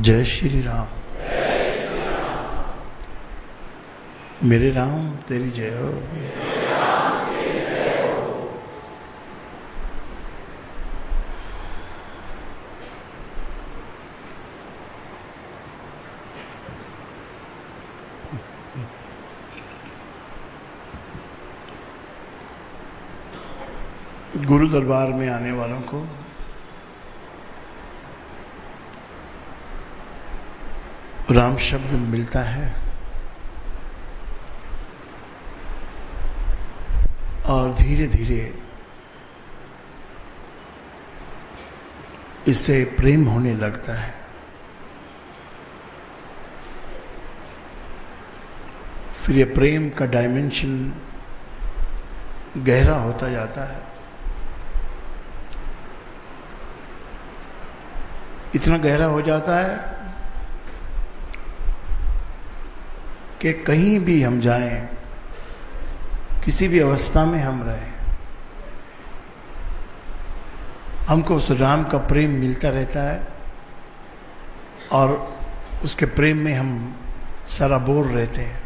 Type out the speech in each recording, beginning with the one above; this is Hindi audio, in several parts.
जय श्री राम। मेरे राम तेरी जय हो। गुरु दरबार में आने वालों को राम शब्द मिलता है और धीरे धीरे इससे प्रेम होने लगता है। फिर ये प्रेम का डायमेंशन गहरा होता जाता है। इतना गहरा हो जाता है कि कहीं भी हम जाएं, किसी भी अवस्था में हम रहें, हमको उस राम का प्रेम मिलता रहता है और उसके प्रेम में हम सराबोर रहते हैं।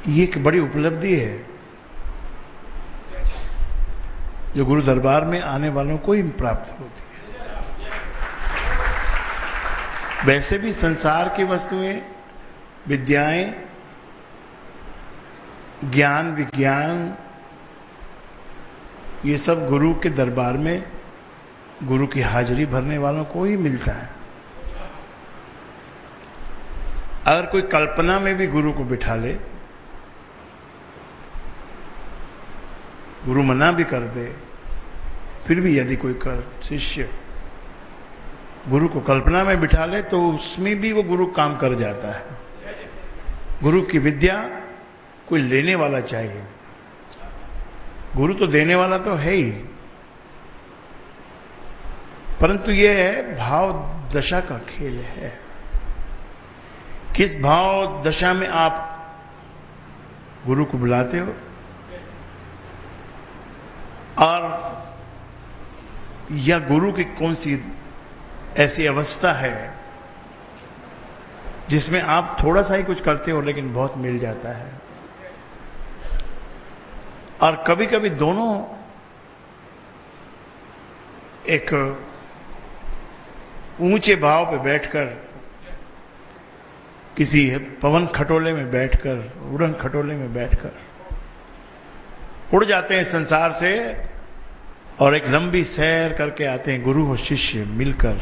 ये एक बड़ी उपलब्धि है जो गुरु दरबार में आने वालों को ही प्राप्त होती है। वैसे भी संसार की वस्तुएं, विद्याएं, ज्ञान, विज्ञान, ये सब गुरु के दरबार में गुरु की हाजिरी भरने वालों को ही मिलता है। अगर कोई कल्पना में भी गुरु को बिठा ले, गुरु मना भी कर दे, फिर भी यदि कोई शिष्य गुरु को कल्पना में बिठा ले तो उसमें भी वो गुरु काम कर जाता है। गुरु की विद्या कोई लेने वाला चाहिए, गुरु तो देने वाला तो है ही, परंतु ये है भाव दशा का खेल है। किस भाव दशा में आप गुरु को बुलाते हो और या गुरु की कौन सी ऐसी अवस्था है जिसमें आप थोड़ा सा ही कुछ करते हो लेकिन बहुत मिल जाता है। और कभी कभी दोनों एक ऊंचे भाव पे बैठकर, किसी पवन खटोले में बैठकर, उड़न खटोले में बैठकर उड़ जाते हैं संसार से और एक लंबी सैर करके आते हैं गुरु और शिष्य मिलकर।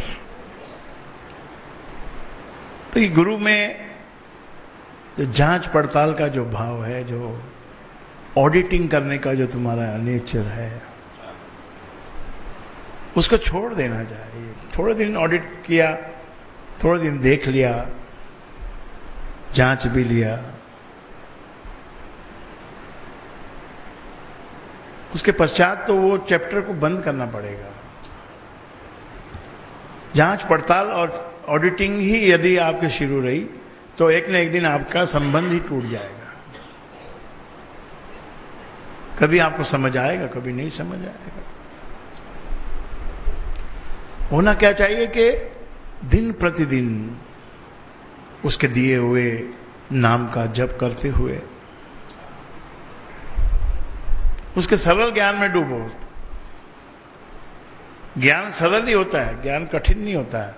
तो ये गुरु में जो जांच पड़ताल का जो भाव है, जो ऑडिटिंग करने का जो तुम्हारा नेचर है, उसको छोड़ देना चाहिए। थोड़े दिन ऑडिट किया, थोड़े दिन देख लिया, जांच भी लिया, उसके पश्चात तो वो चैप्टर को बंद करना पड़ेगा। जांच पड़ताल और ऑडिटिंग ही यदि आपके शुरू रही तो एक न एक दिन आपका संबंध ही टूट जाएगा। कभी आपको समझ आएगा, कभी नहीं समझ आएगा। होना क्या चाहिए कि दिन प्रतिदिन उसके दिए हुए नाम का जप करते हुए उसके सरल ज्ञान में डूबो। ज्ञान सरल ही होता है, ज्ञान कठिन नहीं होता है।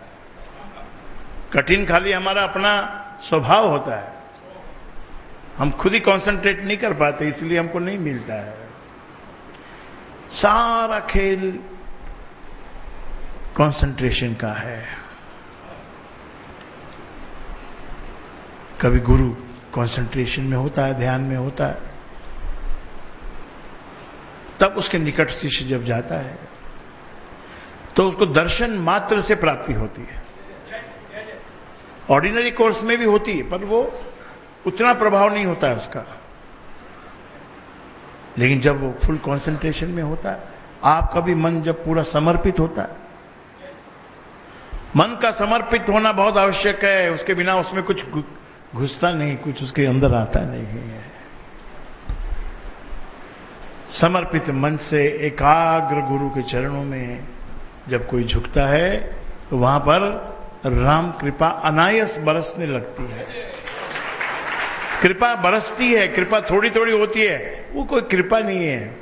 कठिन खाली हमारा अपना स्वभाव होता है, हम खुद ही कंसंट्रेट नहीं कर पाते, इसलिए हमको नहीं मिलता है। सारा खेल कंसंट्रेशन का है। कभी गुरु कंसंट्रेशन में होता है, ध्यान में होता है, तब उसके निकट शिष्य जब जाता है तो उसको दर्शन मात्र से प्राप्ति होती है। ऑर्डिनरी कोर्स में भी होती है पर वो उतना प्रभाव नहीं होता है उसका। लेकिन जब वो फुल कंसंट्रेशन में होता है, आपका भी मन जब पूरा समर्पित होता है, मन का समर्पित होना बहुत आवश्यक है। उसके बिना उसमें कुछ घुसता नहीं, कुछ उसके अंदर आता नहीं है। समर्पित मन से एकाग्र गुरु के चरणों में जब कोई झुकता है तो वहां पर राम कृपा अनायास बरसने लगती है। कृपा बरसती है, कृपा थोड़ी थोड़ी होती है, वो कोई कृपा नहीं है।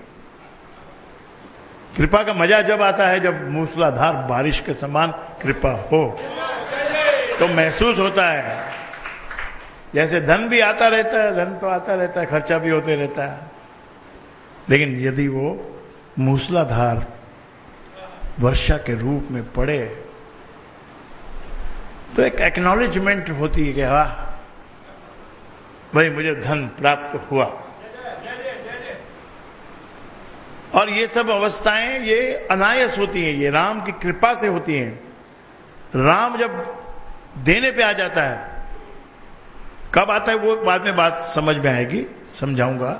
कृपा का मजा जब आता है जब मूसलाधार बारिश के समान कृपा हो, तो महसूस होता है। जैसे धन भी आता रहता है, धन तो आता रहता है, खर्चा भी होते रहता है, लेकिन यदि वो मूसलाधार वर्षा के रूप में पड़े तो एक एक्नॉलेजमेंट होती है कि वाह भाई मुझे धन प्राप्त हुआ। और ये सब अवस्थाएं ये अनायास होती हैं, ये राम की कृपा से होती हैं। राम जब देने पे आ जाता है, कब आता है वो बाद में बात समझ में आएगी, समझाऊंगा,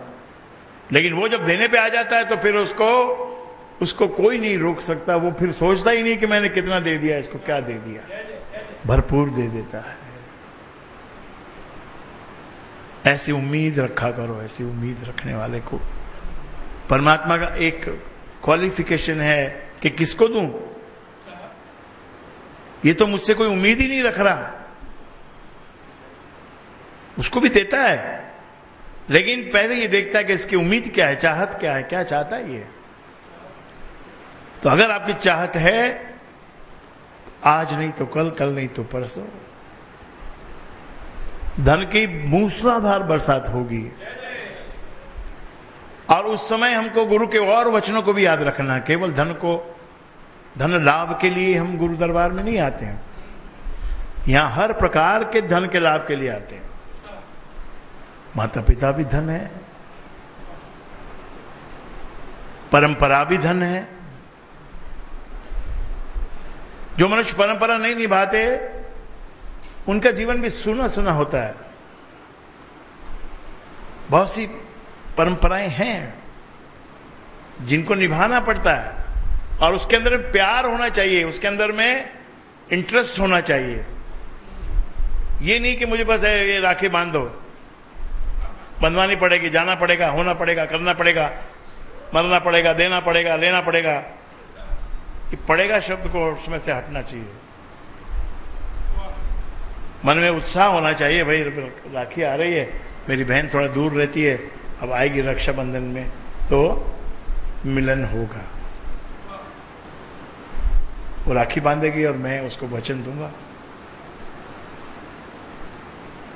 लेकिन वो जब देने पे आ जाता है तो फिर उसको कोई नहीं रोक सकता। वो फिर सोचता ही नहीं कि मैंने कितना दे दिया, इसको क्या दे दिया, भरपूर दे देता है। ऐसी उम्मीद रखा करो, ऐसी उम्मीद रखने वाले को परमात्मा का एक क्वालिफिकेशन है कि किसको दूं, ये तो मुझसे कोई उम्मीद ही नहीं रख रहा, उसको भी देता है, लेकिन पहले ये देखता है कि इसकी उम्मीद क्या है, चाहत क्या है, क्या चाहता है ये। तो अगर आपकी चाहत है, आज नहीं तो कल, कल नहीं तो परसों धन की मूसलाधार बरसात होगी। और उस समय हमको गुरु के और वचनों को भी याद रखना। केवल धन लाभ के लिए हम गुरु दरबार में नहीं आते हैं, यहां हर प्रकार के धन के लाभ के लिए आते हैं। माता पिता भी धन है, परंपरा भी धन है। जो मनुष्य परंपरा नहीं निभाते उनका जीवन भी सुना सुना होता है। बहुत सी परंपराएं हैं जिनको निभाना पड़ता है, और उसके अंदर प्यार होना चाहिए, उसके अंदर में इंटरेस्ट होना चाहिए। ये नहीं कि मुझे बस ये राखी बांध दो, बंधवानी पड़ेगी, जाना पड़ेगा, होना पड़ेगा, करना पड़ेगा, मरना पड़ेगा, देना पड़ेगा, लेना पड़ेगा। ये पड़ेगा शब्द को उसमें से हटना चाहिए। मन में उत्साह होना चाहिए, भाई राखी आ रही है, मेरी बहन थोड़ा दूर रहती है, अब आएगी रक्षाबंधन में तो मिलन होगा। वो राखी बांधेगी और मैं उसको वचन दूंगा।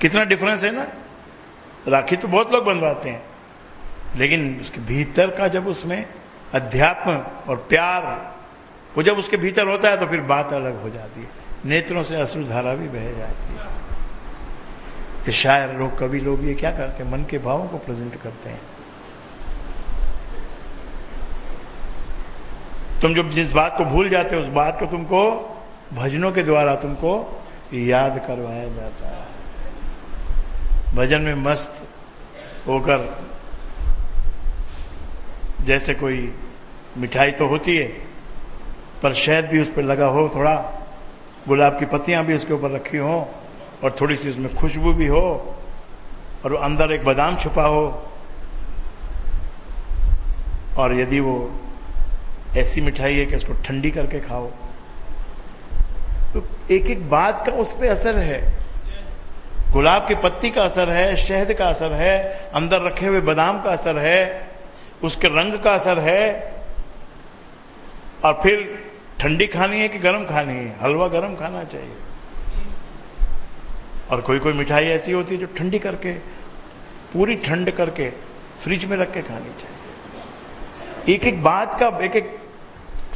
कितना डिफरेंस है ना। राखी तो बहुत लोग बंधवाते हैं, लेकिन उसके भीतर का जब उसमें अध्यात्म और प्यार वो जब उसके भीतर होता है तो फिर बात अलग हो जाती है। नेत्रों से अश्रुधारा भी बह जाती है। ये शायर लोग, कवि लोग ये क्या करते हैं, मन के भावों को प्रेजेंट करते हैं। तुम जब जिस बात को भूल जाते हो उस बात को तुमको भजनों के द्वारा तुमको याद करवाया जाता है। भजन में मस्त होकर, जैसे कोई मिठाई तो होती है पर शहद भी उस पर लगा हो, थोड़ा गुलाब की पत्तियां भी उसके ऊपर रखी हो, और थोड़ी सी उसमें खुशबू भी हो, और अंदर एक बादाम छुपा हो, और यदि वो ऐसी मिठाई है कि इसको ठंडी करके खाओ, तो एक एक बात का उस पर असर है। गुलाब की पत्ती का असर है, शहद का असर है, अंदर रखे हुए बादाम का असर है, उसके रंग का असर है। और फिर ठंडी खानी है कि गर्म खानी है, हलवा गर्म खाना चाहिए। और कोई कोई मिठाई ऐसी होती है जो ठंडी करके, पूरी ठंड करके फ्रिज में रख के खानी चाहिए। एक एक बात का, एक एक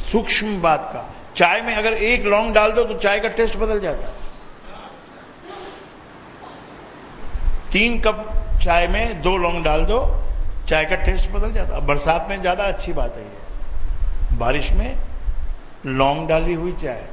सूक्ष्म बात का। चाय में अगर एक लौंग डाल दो तो चाय का टेस्ट बदल जाता है। 3 कप चाय में 2 लौंग डाल दो, चाय का टेस्ट बदल जाता है। बरसात में ज्यादा अच्छी बात है ये, बारिश में लौंग डाली हुई चाय।